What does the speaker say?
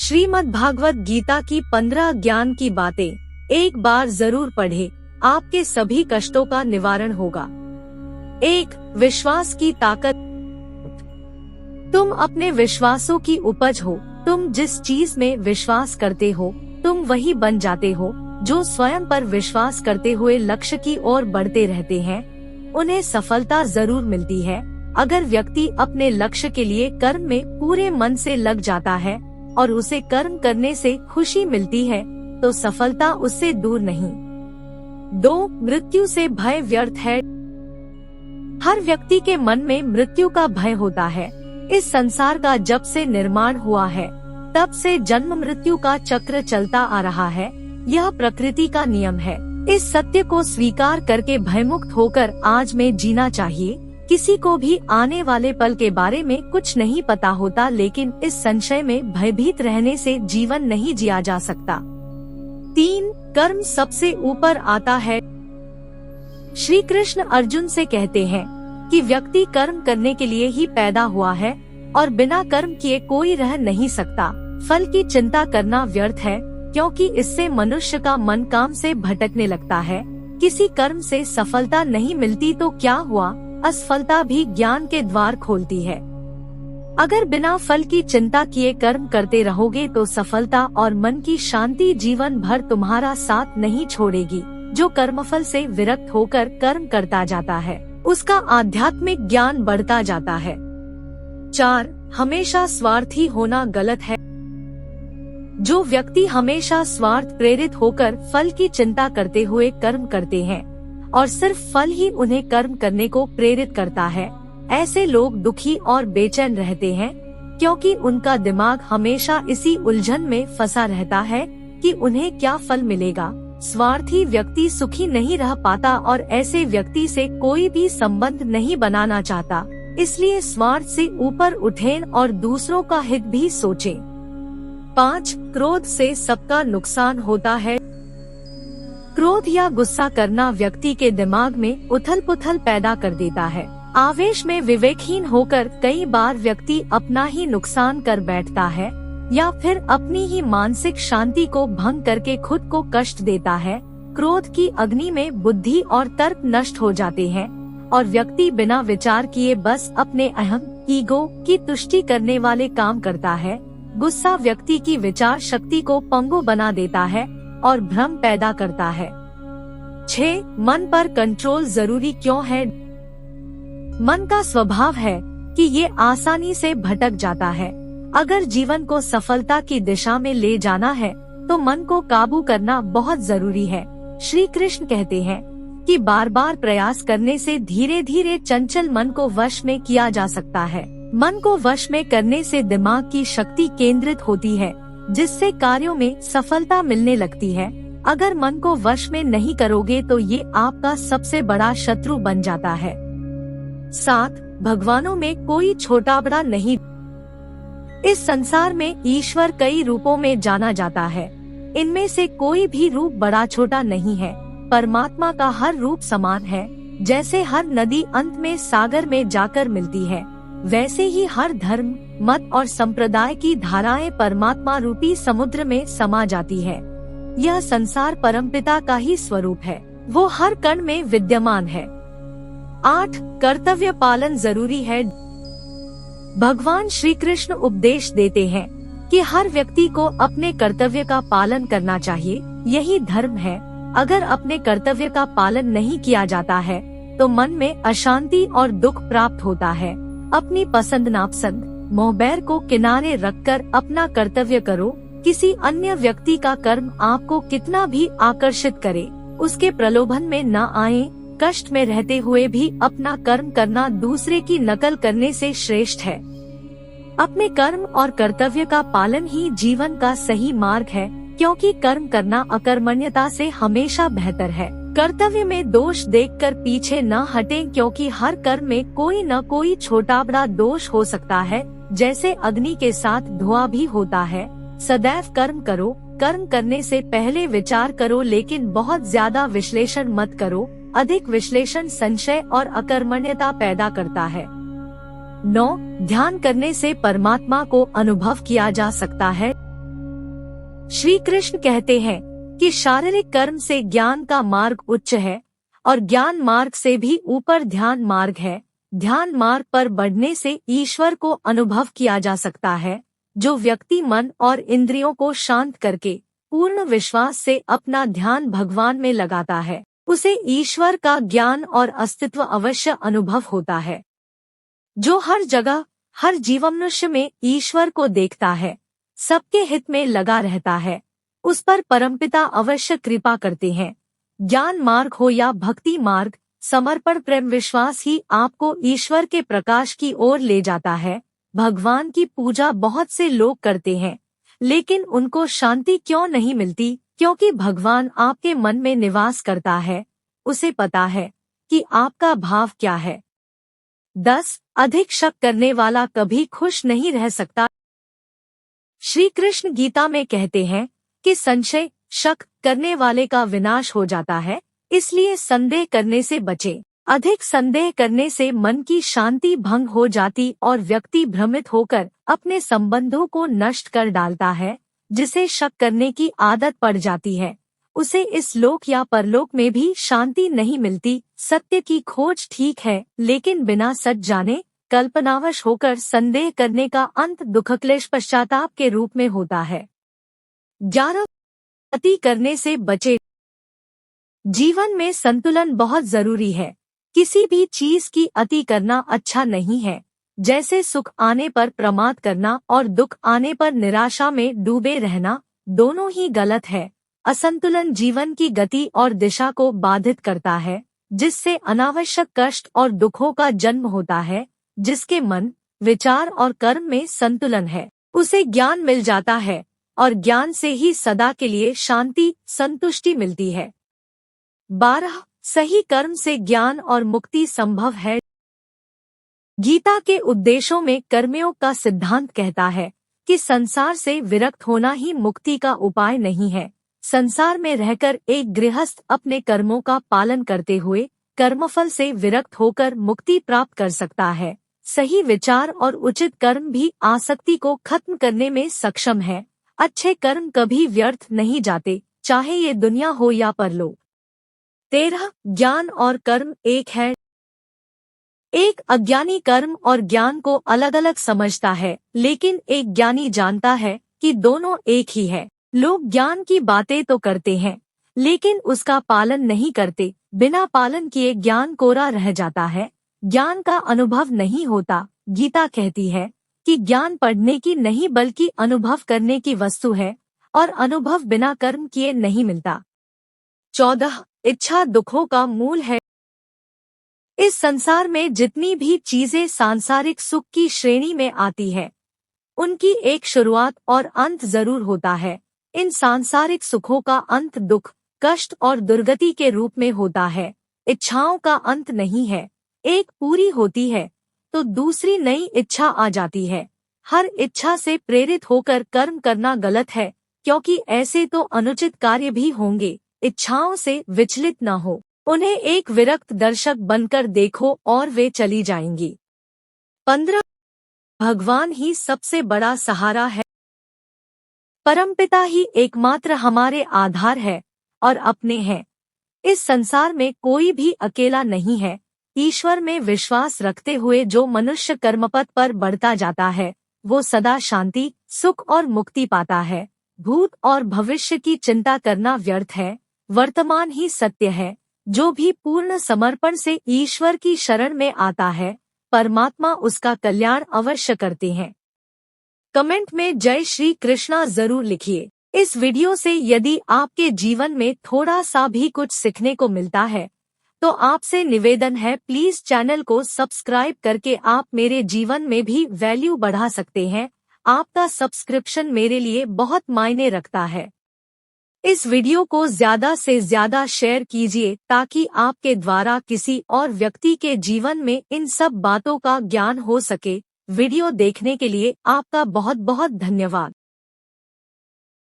श्रीमद् भागवत गीता की 15 ज्ञान की बातें एक बार जरूर पढ़ें, आपके सभी कष्टों का निवारण होगा। 1. विश्वास की ताकत। तुम अपने विश्वासों की उपज हो। तुम जिस चीज में विश्वास करते हो तुम वही बन जाते हो। जो स्वयं पर विश्वास करते हुए लक्ष्य की ओर बढ़ते रहते हैं उन्हें सफलता जरूर मिलती है। अगर व्यक्ति अपने लक्ष्य के लिए कर्म में पूरे मन से लग जाता है और उसे कर्म करने से खुशी मिलती है तो सफलता उससे दूर नहीं। 2. मृत्यु से भय व्यर्थ है। हर व्यक्ति के मन में मृत्यु का भय होता है। इस संसार का जब से निर्माण हुआ है तब से जन्म मृत्यु का चक्र चलता आ रहा है। यह प्रकृति का नियम है। इस सत्य को स्वीकार करके भयमुक्त होकर आज में जीना चाहिए। किसी को भी आने वाले पल के बारे में कुछ नहीं पता होता, लेकिन इस संशय में भयभीत रहने से जीवन नहीं जिया जा सकता। 3. कर्म सबसे ऊपर आता है। श्री कृष्ण अर्जुन से कहते हैं कि व्यक्ति कर्म करने के लिए ही पैदा हुआ है और बिना कर्म किए कोई रह नहीं सकता। फल की चिंता करना व्यर्थ है, क्योंकि इससे मनुष्य का मन काम से भटकने लगता है। किसी कर्म से सफलता नहीं मिलती तो क्या हुआ, असफलता भी ज्ञान के द्वार खोलती है। अगर बिना फल की चिंता किए कर्म करते रहोगे तो सफलता और मन की शांति जीवन भर तुम्हारा साथ नहीं छोड़ेगी। जो कर्मफल से विरक्त होकर कर्म करता जाता है उसका आध्यात्मिक ज्ञान बढ़ता जाता है। 4. हमेशा स्वार्थी होना गलत है। जो व्यक्ति हमेशा स्वार्थ प्रेरित होकर फल की चिंता करते हुए कर्म करते हैं और सिर्फ फल ही उन्हें कर्म करने को प्रेरित करता है, ऐसे लोग दुखी और बेचैन रहते हैं, क्योंकि उनका दिमाग हमेशा इसी उलझन में फंसा रहता है कि उन्हें क्या फल मिलेगा। स्वार्थी व्यक्ति सुखी नहीं रह पाता और ऐसे व्यक्ति से कोई भी संबंध नहीं बनाना चाहता। इसलिए स्वार्थ से ऊपर उठें और दूसरों का हित भी सोचें। 5. क्रोध से सबका नुकसान होता है। क्रोध या गुस्सा करना व्यक्ति के दिमाग में उथल पुथल पैदा कर देता है। आवेश में विवेकहीन होकर कई बार व्यक्ति अपना ही नुकसान कर बैठता है या फिर अपनी ही मानसिक शांति को भंग करके खुद को कष्ट देता है। क्रोध की अग्नि में बुद्धि और तर्क नष्ट हो जाते हैं और व्यक्ति बिना विचार किए बस अपने अहम ईगो की तुष्टि करने वाले काम करता है। गुस्सा व्यक्ति की विचार शक्ति को पंगु बना देता है और भ्रम पैदा करता है। 6. मन पर कंट्रोल जरूरी क्यों है। मन का स्वभाव है कि ये आसानी से भटक जाता है। अगर जीवन को सफलता की दिशा में ले जाना है तो मन को काबू करना बहुत जरूरी है। श्री कृष्ण कहते हैं कि बार बार प्रयास करने से धीरे धीरे चंचल मन को वश में किया जा सकता है। मन को वश में करने से दिमाग की शक्ति केंद्रित होती है, जिससे कार्यों में सफलता मिलने लगती है। अगर मन को वश में नहीं करोगे तो ये आपका सबसे बड़ा शत्रु बन जाता है। 7. भगवानों में कोई छोटा बड़ा नहीं। इस संसार में ईश्वर कई रूपों में जाना जाता है। इनमें से कोई भी रूप बड़ा छोटा नहीं है। परमात्मा का हर रूप समान है। जैसे हर नदी अंत में सागर में जाकर मिलती है, वैसे ही हर धर्म मत और संप्रदाय की धाराएं परमात्मा रूपी समुद्र में समा जाती है। यह संसार परमपिता का ही स्वरूप है, वो हर कण में विद्यमान है। 8. कर्तव्य पालन जरूरी है। भगवान श्री कृष्ण उपदेश देते हैं कि हर व्यक्ति को अपने कर्तव्य का पालन करना चाहिए, यही धर्म है। अगर अपने कर्तव्य का पालन नहीं किया जाता है तो मन में अशांति और दुख प्राप्त होता है। अपनी पसंद नापसंद मोहबैर को किनारे रखकर अपना कर्तव्य करो। किसी अन्य व्यक्ति का कर्म आपको कितना भी आकर्षित करे, उसके प्रलोभन में न आए। कष्ट में रहते हुए भी अपना कर्म करना दूसरे की नकल करने से श्रेष्ठ है। अपने कर्म और कर्तव्य का पालन ही जीवन का सही मार्ग है, क्योंकि कर्म करना अकर्मण्यता से हमेशा बेहतर है। कर्तव्य में दोष देखकर पीछे न हटें, क्योंकि हर कर्म में कोई न कोई छोटा बड़ा दोष हो सकता है। जैसे अग्नि के साथ धुआं भी होता है। सदैव कर्म करो। कर्म करने से पहले विचार करो, लेकिन बहुत ज्यादा विश्लेषण मत करो। अधिक विश्लेषण संशय और अकर्मण्यता पैदा करता है। 9. ध्यान करने से परमात्मा को अनुभव किया जा सकता है। श्री कृष्ण कहते हैं कि शारीरिक कर्म से ज्ञान का मार्ग उच्च है और ज्ञान मार्ग से भी ऊपर ध्यान मार्ग है। ध्यान मार्ग पर बढ़ने से ईश्वर को अनुभव किया जा सकता है। जो व्यक्ति मन और इंद्रियों को शांत करके पूर्ण विश्वास से अपना ध्यान भगवान में लगाता है, उसे ईश्वर का ज्ञान और अस्तित्व अवश्य अनुभव होता है। जो हर जगह हर जीवमनुष्य में ईश्वर को देखता है, सबके हित में लगा रहता है, उस पर परमपिता अवश्य कृपा करते हैं। ज्ञान मार्ग हो या भक्ति मार्ग, समर्पण प्रेम विश्वास ही आपको ईश्वर के प्रकाश की ओर ले जाता है। भगवान की पूजा बहुत से लोग करते हैं, लेकिन उनको शांति क्यों नहीं मिलती? क्योंकि भगवान आपके मन में निवास करता है, उसे पता है कि आपका भाव क्या है। 10. अधिक शक करने वाला कभी खुश नहीं रह सकता। श्री कृष्ण गीता में कहते हैं कि संशय शक करने वाले का विनाश हो जाता है, इसलिए संदेह करने से बचे। अधिक संदेह करने से मन की शांति भंग हो जाती और व्यक्ति भ्रमित होकर अपने संबंधों को नष्ट कर डालता है। जिसे शक करने की आदत पड़ जाती है, उसे इस लोक या परलोक में भी शांति नहीं मिलती। सत्य की खोज ठीक है, लेकिन बिना सच जाने कल्पनावश होकर संदेह करने का अंत दुखक्लेश पश्चाताप के रूप में होता है। 11. अति करने से बचे। जीवन में संतुलन बहुत जरूरी है। किसी भी चीज की अति करना अच्छा नहीं है। जैसे सुख आने पर प्रमाद करना और दुख आने पर निराशा में डूबे रहना, दोनों ही गलत है। असंतुलन जीवन की गति और दिशा को बाधित करता है, जिससे अनावश्यक कष्ट और दुखों का जन्म होता है। जिसके मन, विचार और कर्म में संतुलन है, उसे ज्ञान मिल जाता है और ज्ञान से ही सदा के लिए शांति संतुष्टि मिलती है। 12. सही कर्म से ज्ञान और मुक्ति संभव है। गीता के उपदेशों में कर्मयोग का सिद्धांत कहता है कि संसार से विरक्त होना ही मुक्ति का उपाय नहीं है। संसार में रहकर एक गृहस्थ अपने कर्मों का पालन करते हुए कर्मफल से विरक्त होकर मुक्ति प्राप्त कर सकता है। सही विचार और उचित कर्म भी आसक्ति को खत्म करने में सक्षम है। अच्छे कर्म कभी व्यर्थ नहीं जाते, चाहे ये दुनिया हो या परलोक। 13. ज्ञान और कर्म एक है। एक अज्ञानी कर्म और ज्ञान को अलग अलग समझता है, लेकिन एक ज्ञानी जानता है कि दोनों एक ही है। लोग ज्ञान की बातें तो करते हैं, लेकिन उसका पालन नहीं करते। बिना पालन किए ज्ञान कोरा रह जाता है, ज्ञान का अनुभव नहीं होता। गीता कहती है कि ज्ञान पढ़ने की नहीं बल्कि अनुभव करने की वस्तु है, और अनुभव बिना कर्म किए नहीं मिलता। 14. इच्छा दुखों का मूल है। इस संसार में जितनी भी चीजें सांसारिक सुख की श्रेणी में आती है, उनकी एक शुरुआत और अंत जरूर होता है। इन सांसारिक सुखों का अंत दुख, कष्ट और दुर्गति के रूप में होता है। इच्छाओं का अंत नहीं है, एक पूरी होती है तो दूसरी नई इच्छा आ जाती है। हर इच्छा से प्रेरित होकर कर्म करना गलत है, क्योंकि ऐसे तो अनुचित कार्य भी होंगे। इच्छाओं से विचलित न हो, उन्हें एक विरक्त दर्शक बनकर देखो और वे चली जाएंगी। 15. भगवान ही सबसे बड़ा सहारा है। परमपिता ही एकमात्र हमारे आधार है और अपने हैं। इस संसार में कोई भी अकेला नहीं है। ईश्वर में विश्वास रखते हुए जो मनुष्य कर्मपथ पर बढ़ता जाता है, वो सदा शांति, सुख और मुक्ति पाता है। भूत और भविष्य की चिंता करना व्यर्थ है, वर्तमान ही सत्य है। जो भी पूर्ण समर्पण से ईश्वर की शरण में आता है, परमात्मा उसका कल्याण अवश्य करते हैं। कमेंट में जय श्री कृष्णा जरूर लिखिए। इस वीडियो से यदि आपके जीवन में थोड़ा सा भी कुछ सीखने को मिलता है, तो आपसे निवेदन है, प्लीज चैनल को सब्सक्राइब करके आप मेरे जीवन में भी वैल्यू बढ़ा सकते हैं। आपका सब्सक्रिप्शन मेरे लिए बहुत मायने रखता है। इस वीडियो को ज्यादा से ज्यादा शेयर कीजिए, ताकि आपके द्वारा किसी और व्यक्ति के जीवन में इन सब बातों का ज्ञान हो सके। वीडियो देखने के लिए आपका बहुत बहुत धन्यवाद।